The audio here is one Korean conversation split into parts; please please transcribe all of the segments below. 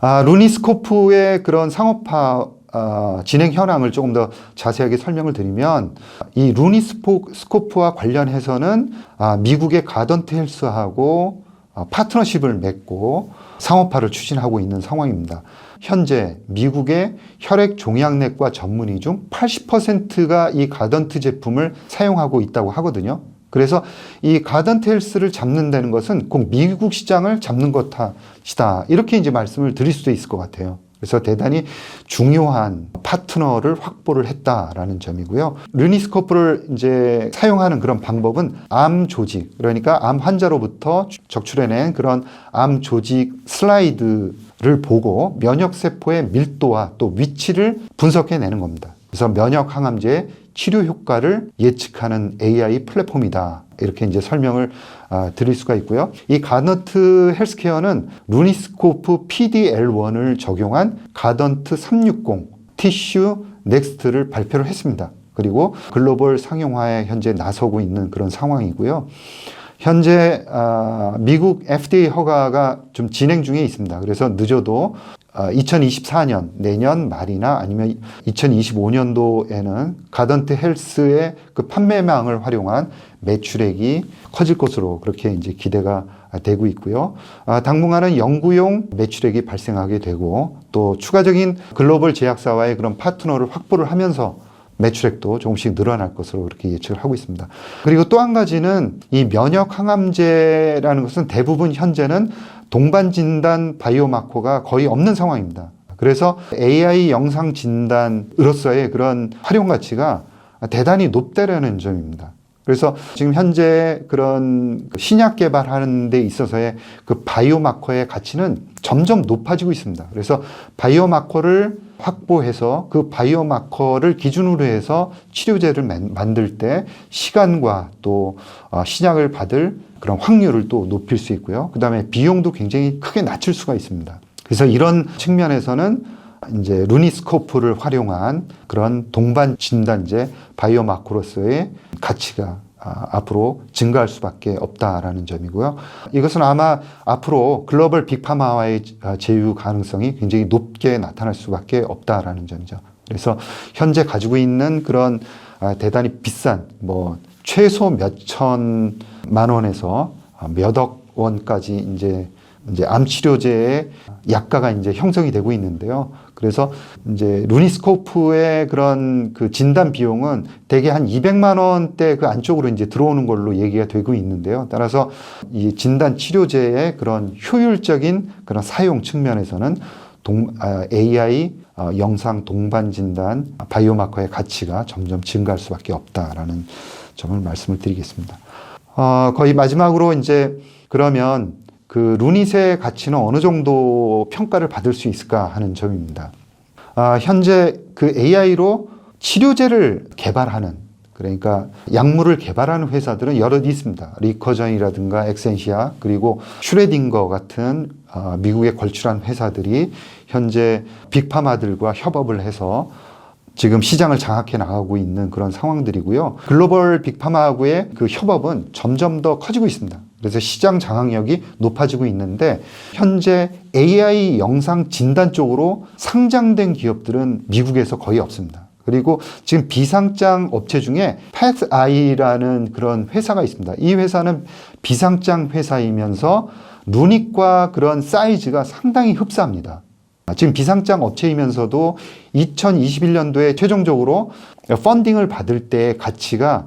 루니스코프의 그런 상업화 진행 현황을 조금 더 자세하게 설명을 드리면 이 루니스코프와 관련해서는 미국의 가던트 헬스하고 파트너십을 맺고 상업화를 추진하고 있는 상황입니다. 현재 미국의 혈액 종양내과 전문의 중 80%가 이 가던트 제품을 사용하고 있다고 하거든요. 그래서 이 가던트 헬스를 잡는다는 것은 꼭 미국 시장을 잡는 것이다. 이렇게 이제 말씀을 드릴 수도 있을 것 같아요. 그래서 대단히 중요한 파트너를 확보를 했다라는 점이고요. 루니스코프를 이제 사용하는 그런 방법은 암 조직, 그러니까 암 환자로부터 적출해낸 그런 암 조직 슬라이드를 보고 면역세포의 밀도와 또 위치를 분석해내는 겁니다. 그래서 면역 항암제의 치료 효과를 예측하는 AI 플랫폼이다. 이렇게 이제 설명을 드릴 수가 있고요. 이 가던트 헬스케어는 루니스코프 PDL1을 적용한 가던트 360 티슈 넥스트를 발표를 했습니다. 그리고 글로벌 상용화에 현재 나서고 있는 그런 상황이고요. 현재 미국 FDA 허가가 좀 진행 중에 있습니다. 그래서 늦어도 2024년 내년 말이나 아니면 2025년도에는 가던트 헬스의 그 판매망을 활용한 매출액이 커질 것으로 그렇게 이제 기대가 되고 있고요. 당분간은 연구용 매출액이 발생하게 되고 또 추가적인 글로벌 제약사와의 그런 파트너를 확보를 하면서 매출액도 조금씩 늘어날 것으로 그렇게 예측을 하고 있습니다. 그리고 또 한 가지는 이 면역 항암제라는 것은 대부분 현재는 동반 진단 바이오마커가 거의 없는 상황입니다. 그래서 AI 영상 진단으로서의 그런 활용 가치가 대단히 높다라는 점입니다. 그래서 지금 현재 그런 신약 개발하는 데 있어서의 그 바이오마커의 가치는 점점 높아지고 있습니다. 그래서 바이오마커를 확보해서 그 바이오마커를 기준으로 해서 치료제를 만들 때 시간과 또 신약을 받을 그런 확률을 또 높일 수 있고요. 그 다음에 비용도 굉장히 크게 낮출 수가 있습니다. 그래서 이런 측면에서는 이제 루니스코프를 활용한 그런 동반 진단제 바이오마커로서의 가치가 앞으로 증가할 수밖에 없다라는 점이고요. 이것은 아마 앞으로 글로벌 빅파마와의 제휴 가능성이 굉장히 높게 나타날 수밖에 없다라는 점이죠. 그래서 현재 가지고 있는 그런 대단히 비싼 최소 몇 천만 원에서 몇억 원까지 이제 암 치료제의 약가가 이제 형성이 되고 있는데요. 그래서 이제 루니스코프의 그런 그 진단 비용은 대개 한 200만 원대 그 안쪽으로 이제 들어오는 걸로 얘기가 되고 있는데요. 따라서 이 진단 치료제의 그런 효율적인 그런 사용 측면에서는 AI 영상 동반 진단 바이오마커의 가치가 점점 증가할 수밖에 없다라는 점을 말씀을 드리겠습니다. 거의 마지막으로 이제 그러면 그 루닛의 가치는 어느 정도 평가를 받을 수 있을까 하는 점입니다. 현재 그 AI로 치료제를 개발하는, 그러니까 약물을 개발하는 회사들은 여럿 있습니다. 리커전이라든가 엑센시아 그리고 슈레딩거 같은 미국에 걸출한 회사들이 현재 빅파마들과 협업을 해서 지금 시장을 장악해 나가고 있는 그런 상황들이고요. 글로벌 빅파마하고의 그 협업은 점점 더 커지고 있습니다. 그래서 시장 장악력이 높아지고 있는데 현재 AI 영상 진단 쪽으로 상장된 기업들은 미국에서 거의 없습니다. 그리고 지금 비상장 업체 중에 펫아이라는 그런 회사가 있습니다. 이 회사는 비상장 회사이면서 루닛과 그런 사이즈가 상당히 흡사합니다. 지금 비상장 업체이면서도 2021년도에 최종적으로 펀딩을 받을 때 가치가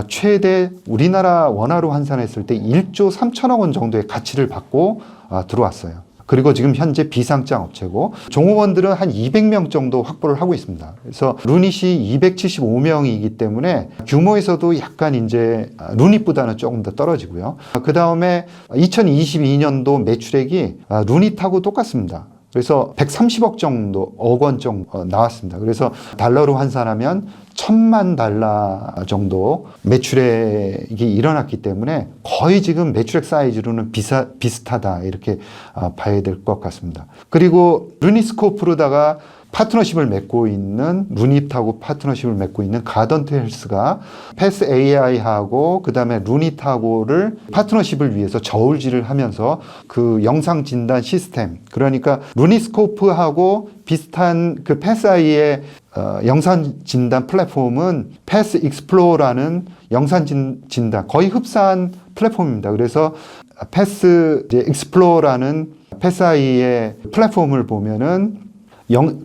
최대 우리나라 원화로 환산했을 때 1조 3천억 원 정도의 가치를 받고 들어왔어요. 그리고 지금 현재 비상장 업체고 종업원들은 한 200명 정도 확보를 하고 있습니다. 그래서 루닛이 275명이기 때문에 규모에서도 약간 이제 루닛보다는 조금 더 떨어지고요. 그 다음에 2022년도 매출액이 루닛하고 똑같습니다. 그래서 130억 정도, 억 원 정도 나왔습니다. 그래서 달러로 환산하면 1,000만 달러 정도 매출액이 일어났기 때문에 거의 지금 매출액 사이즈로는 비슷하다 이렇게 봐야 될 것 같습니다. 그리고 루니스코프로다가 파트너십을 맺고 있는 루닛하고 파트너십을 맺고 있는 가던트 헬스가 패스 AI하고 그다음에 루닛하고를 파트너십을 위해서 저울질을 하면서 그 영상 진단 시스템, 그러니까 루닛스코프하고 비슷한 그 패스 AI의 영상 진단 플랫폼은 패스 익스플로어라는 영상 진단 거의 흡사한 플랫폼입니다. 그래서 패스 익스플로어라는 패스 AI의 플랫폼을 보면은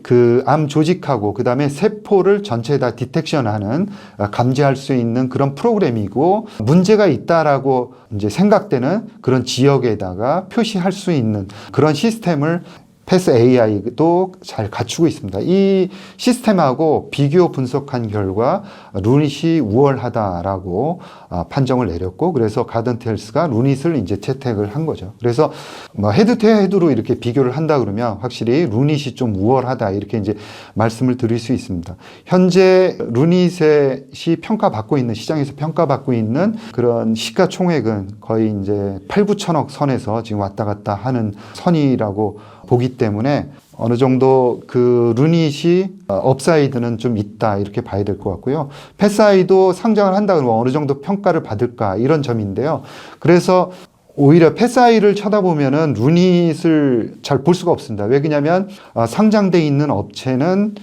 그 암 조직하고 그 다음에 세포를 전체 다 디텍션하는 감지할 수 있는 그런 프로그램이고, 문제가 있다라고 이제 생각되는 그런 지역에다가 표시할 수 있는 그런 시스템을 패스 AI도 잘 갖추고 있습니다. 이 시스템하고 비교 분석한 결과 루닛이 우월하다라고 판정을 내렸고, 그래서 가던트 헬스가 루닛을 이제 채택을 한 거죠. 그래서 뭐 헤드 투 헤드로 이렇게 비교를 한다 그러면 확실히 루닛이 좀 우월하다 이렇게 이제 말씀을 드릴 수 있습니다. 현재 루닛이 평가받고 있는, 시장에서 평가받고 있는 그런 시가총액은 거의 이제 8, 9천억 선에서 지금 왔다 갔다 하는 선이라고 보기 때문에 어느 정도 그 루닛이 업사이드는 좀 있다 이렇게 봐야 될 것 같고요. 패스아이도 상장을 한다 그러면 어느 정도 평가를 받을까 이런 점인데요. 그래서 오히려 패스아이를 쳐다보면은 루닛을 잘 볼 수가 없습니다. 왜 그러냐면 상장돼 있는 업체는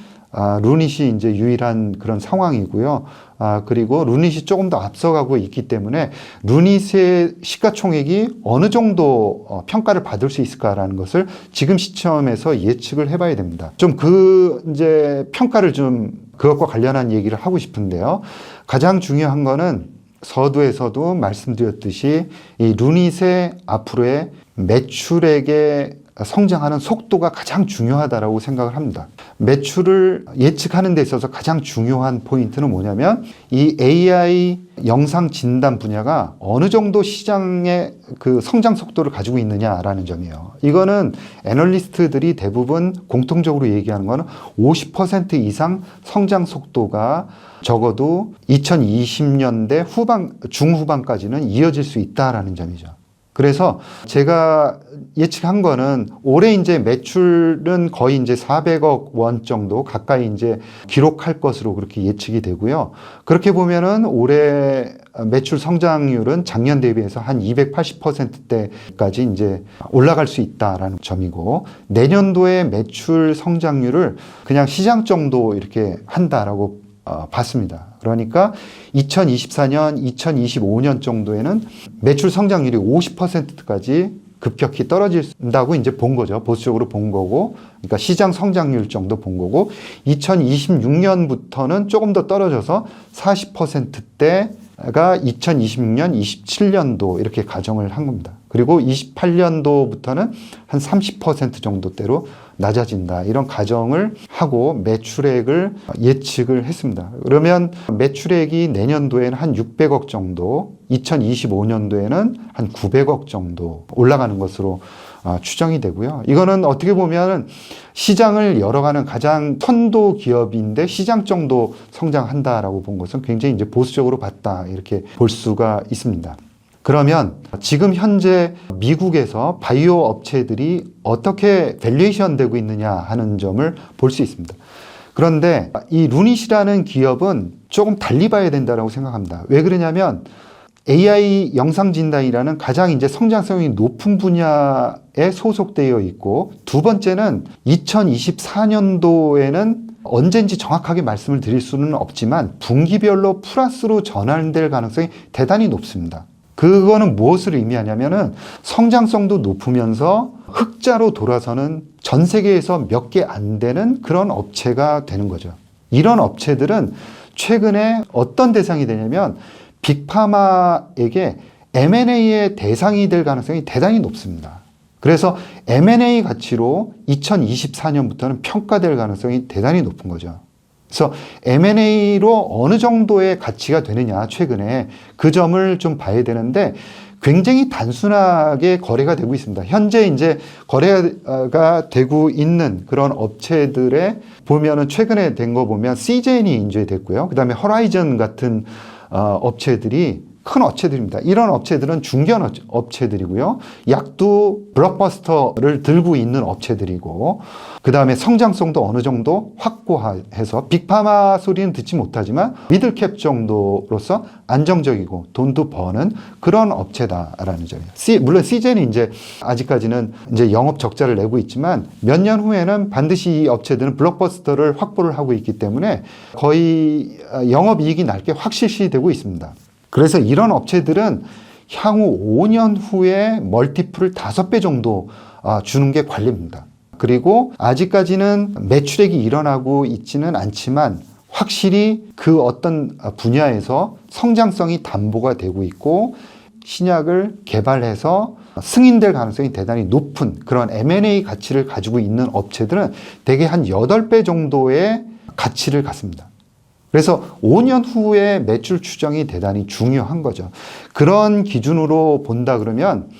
루닛이 이제 유일한 그런 상황이고요. 그리고 루닛이 조금 더 앞서가고 있기 때문에 루닛의 시가총액이 어느 정도 평가를 받을 수 있을까라는 것을 지금 시점에서 예측을 해봐야 됩니다. 좀 이제 평가를 좀 그것과 관련한 얘기를 하고 싶은데요. 가장 중요한 거는 서두에서도 말씀드렸듯이 이 루닛의 앞으로의 매출액의 성장하는 속도가 가장 중요하다라고 생각을 합니다. 매출을 예측하는 데 있어서 가장 중요한 포인트는 뭐냐면 이 AI 영상 진단 분야가 어느 정도 시장의 그 성장 속도를 가지고 있느냐라는 점이에요. 이거는 애널리스트들이 대부분 공통적으로 얘기하는 거는 50% 이상 성장 속도가 적어도 2020년대 중후반까지는 이어질 수 있다라는 점이죠. 그래서 제가 예측한 거는 올해 이제 매출은 거의 이제 400억 원 정도 가까이 이제 기록할 것으로 그렇게 예측이 되고요. 그렇게 보면은 올해 매출 성장률은 작년 대비해서 한 280%대까지 이제 올라갈 수 있다라는 점이고, 내년도의 매출 성장률을 그냥 시장 정도 이렇게 한다라고 봤습니다. 그러니까 2024년, 2025년 정도에는 매출 성장률이 50%까지 급격히 떨어진다고 이제 본 거죠. 보수적으로 본 거고, 그러니까 시장 성장률 정도 본 거고, 2026년부터는 조금 더 떨어져서 40%대가 2026년, 27년도 이렇게 가정을 한 겁니다. 그리고 28년도부터는 한 30% 정도대로 낮아진다. 이런 가정을 하고 매출액을 예측을 했습니다. 그러면 매출액이 내년도에는 한 600억 정도, 2025년도에는 한 900억 정도 올라가는 것으로 추정이 되고요. 이거는 어떻게 보면 시장을 열어가는 가장 선도 기업인데 시장 정도 성장한다라고 본 것은 굉장히 이제 보수적으로 봤다. 이렇게 볼 수가 있습니다. 그러면 지금 현재 미국에서 바이오 업체들이 어떻게 밸류에이션 되고 있느냐 하는 점을 볼 수 있습니다. 그런데 이 루닛이라는 기업은 조금 달리 봐야 된다고 생각합니다. 왜 그러냐면 AI 영상 진단이라는 가장 이제 성장성이 높은 분야에 소속되어 있고, 두 번째는 2024년도에는 언젠지 정확하게 말씀을 드릴 수는 없지만 분기별로 플러스로 전환될 가능성이 대단히 높습니다. 그거는 무엇을 의미하냐면은 성장성도 높으면서 흑자로 돌아서는 전 세계에서 몇 개 안 되는 그런 업체가 되는 거죠. 이런 업체들은 최근에 어떤 대상이 되냐면 빅파마에게 M&A의 대상이 될 가능성이 대단히 높습니다. 그래서 M&A 가치로 2024년부터는 평가될 가능성이 대단히 높은 거죠. 그래서 M&A로 어느 정도의 가치가 되느냐, 최근에 그 점을 좀 봐야 되는데 굉장히 단순하게 거래가 되고 있습니다. 현재 이제 거래가 되고 있는 그런 업체들에 보면은 최근에 된 거 보면 CJN이 인수됐고요. 그 다음에 허라이즌 같은 업체들이 큰 업체들입니다. 이런 업체들은 중견 업체들이고요. 약도 블록버스터를 들고 있는 업체들이고, 그 다음에 성장성도 어느 정도 확고해서 빅파마 소리는 듣지 못하지만 미들캡 정도로서 안정적이고 돈도 버는 그런 업체다라는 점이에요. 물론 시젠이 이제 아직까지는 이제 영업 적자를 내고 있지만 몇 년 후에는 반드시 이 업체들은 블록버스터를 확보를 하고 있기 때문에 거의 영업이익이 날 게 확실시되고 있습니다. 그래서 이런 업체들은 향후 5년 후에 멀티플을 5배 정도 주는 게 관례입니다. 그리고 아직까지는 매출액이 일어나고 있지는 않지만 확실히 그 어떤 분야에서 성장성이 담보가 되고 있고 신약을 개발해서 승인될 가능성이 대단히 높은 그런 M&A 가치를 가지고 있는 업체들은 대개 한 8배 정도의 가치를 갖습니다. 그래서 5년 후에 매출 추정이 대단히 중요한 거죠. 그런 기준으로 본다 그러면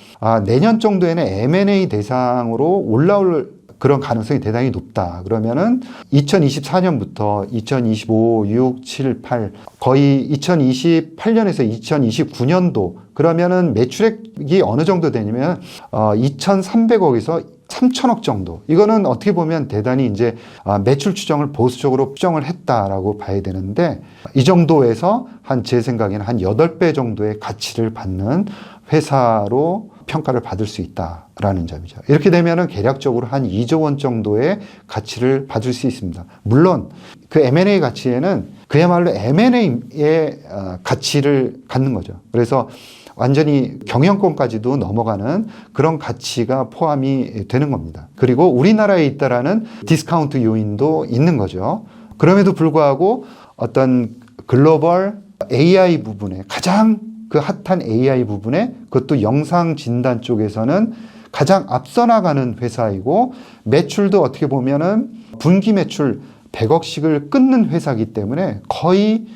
내년 정도에는 M&A 대상으로 올라올 그런 가능성이 대단히 높다. 그러면은 2024년부터 2025, 6, 7, 8 거의 2028년에서 2029년도 그러면은 매출액이 어느 정도 되냐면 2,300억에서 3천억 정도. 이거는 어떻게 보면 대단히 이제 매출 추정을 보수적으로 추정을 했다라고 봐야 되는데 이 정도에서 제 생각에는 한 8배 정도의 가치를 받는 회사로 평가를 받을 수 있다라는 점이죠. 이렇게 되면은 계략적으로 한 2조 원 정도의 가치를 받을 수 있습니다. 물론 그 M&A 가치에는 그야말로 M&A의 가치를 갖는 거죠. 그래서 완전히 경영권까지도 넘어가는 그런 가치가 포함이 되는 겁니다. 그리고 우리나라에 있다라는 디스카운트 요인도 있는 거죠. 그럼에도 불구하고 어떤 글로벌 AI 부분에 가장 그 핫한 AI 부분에 그것도 영상 진단 쪽에서는 가장 앞서 나가는 회사이고 매출도 어떻게 보면은 분기 매출 100억씩을 끊는 회사이기 때문에 거의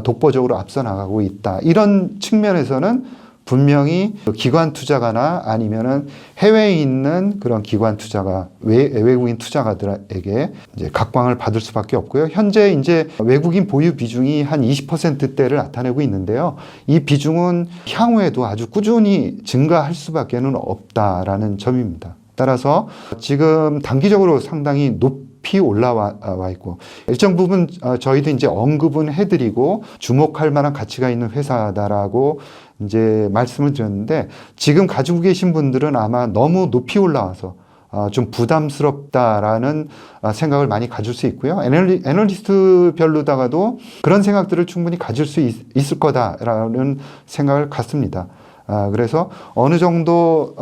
독보적으로 앞서 나가고 있다. 이런 측면에서는 분명히 기관 투자가나 아니면은 해외에 있는 그런 기관 투자가 외국인 투자가들에게 이제 각광을 받을 수밖에 없고요. 현재 이제 외국인 보유 비중이 한 20%대를 나타내고 있는데요. 이 비중은 향후에도 아주 꾸준히 증가할 수밖에는 없다라는 점입니다. 따라서 지금 단기적으로 상당히 높이 올라와 있고 일정 부분 저희도 이제 언급은 해드리고 주목할 만한 가치가 있는 회사다라고 이제 말씀을 드렸는데 지금 가지고 계신 분들은 아마 너무 높이 올라와서 좀 부담스럽다라는 생각을 많이 가질 수 있고요. 애널리스트별로다가도 그런 생각들을 충분히 가질 수 있을 거다라는 생각을 갖습니다. 그래서 어느 정도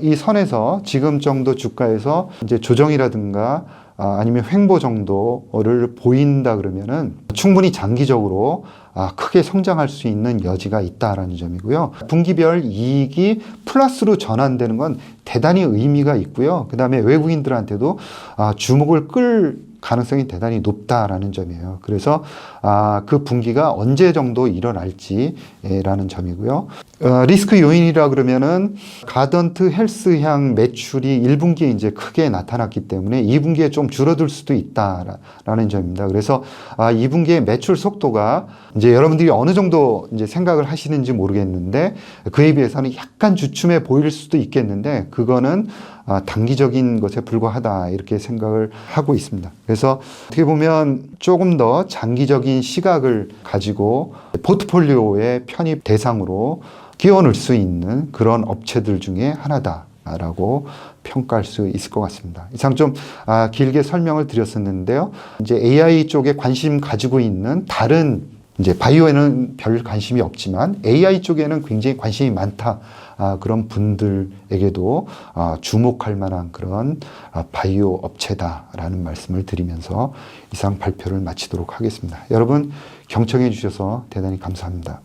이 선에서 지금 정도 주가에서 이제 조정이라든가 아니면 횡보 정도를 보인다 그러면은 충분히 장기적으로 크게 성장할 수 있는 여지가 있다라는 점이고요. 분기별 이익이 플러스로 전환되는 건 대단히 의미가 있고요. 그 다음에 외국인들한테도 주목을 끌 가능성이 대단히 높다라는 점이에요. 그래서 그 분기가 언제 정도 일어날지라는 점이고요. 리스크 요인이라 그러면은 가던트 헬스향 매출이 1분기에 이제 크게 나타났기 때문에 2분기에 좀 줄어들 수도 있다라는 점입니다. 그래서 2분기의 매출 속도가 이제 여러분들이 어느 정도 이제 생각을 하시는지 모르겠는데 그에 비해서는 약간 주춤해 보일 수도 있겠는데 그거는 단기적인 것에 불과하다 이렇게 생각을 하고 있습니다. 그래서 어떻게 보면 조금 더 장기적인 시각을 가지고 포트폴리오의 편입 대상으로 끼워넣을 수 있는 그런 업체들 중에 하나다라고 평가할 수 있을 것 같습니다. 이상 좀 길게 설명을 드렸었는데요. 이제 AI 쪽에 관심 가지고 있는 다른 이제 바이오에는 별 관심이 없지만 AI 쪽에는 굉장히 관심이 많다. 그런 분들에게도 주목할 만한 그런 바이오 업체다라는 말씀을 드리면서 이상 발표를 마치도록 하겠습니다. 여러분 경청해 주셔서 대단히 감사합니다.